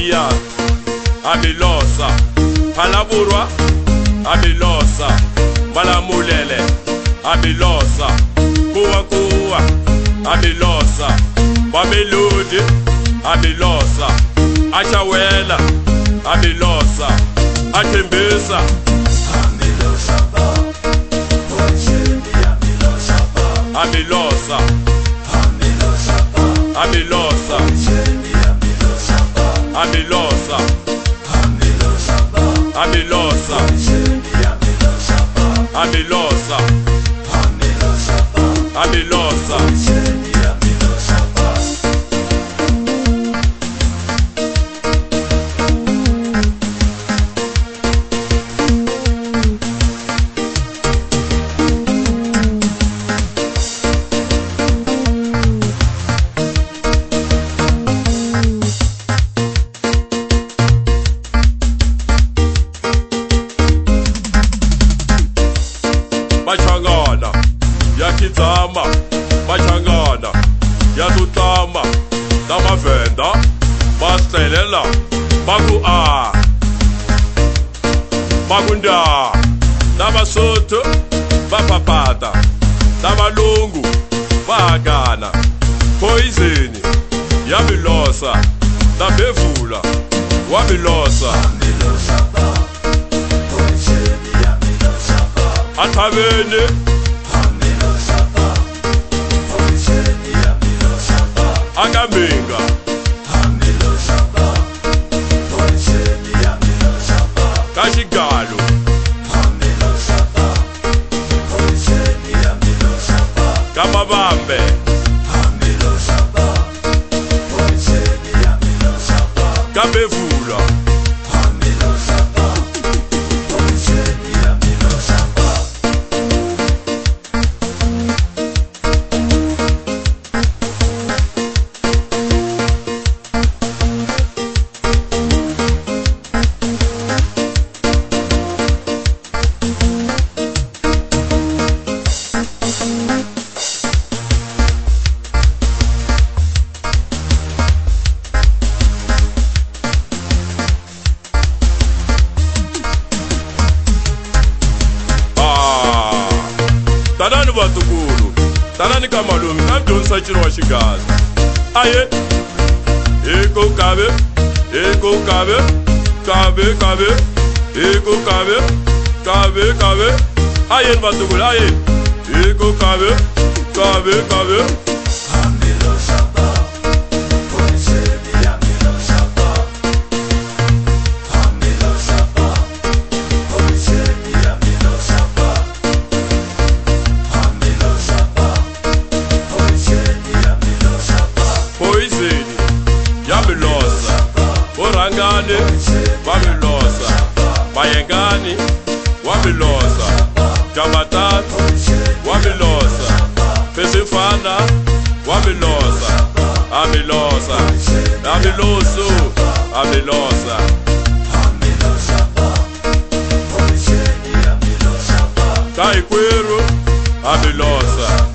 Maria Abilosa Palaburwa Abilosa Malamulele Abilosa Kuwa Abilosa Mamelodi Abilosa Achawela Abilosa Atembesa Abilosa Abilosa Abilosa Abilosa Abilosa Abilosa Abilosa Bachangana yakitama Bachangana yatutama Damavenda Bastelela Bagu A Bagunda Damasoto Bapapata Damalungu Bagana Poison Yabilosa Dabevula Wabilosa Atavene Agamenga Kashigalo Kamabambe Kabevula Tanani Batukuru, Tanani Kamalumi, Kamjon Sachiro Washigazi. Aye, Eko Kabe, Kabe, Eko Kabe, Aye Batukuru, Aye, Eko Kabe, Yabilosa, Orangane, Wabilosa, Bayengani, Wabilosa, Jamatat, Wabilosa, Pesifana, Wabilosa, Abilosa, Abiloso, Abilosa, Kaikweru, Abilosa.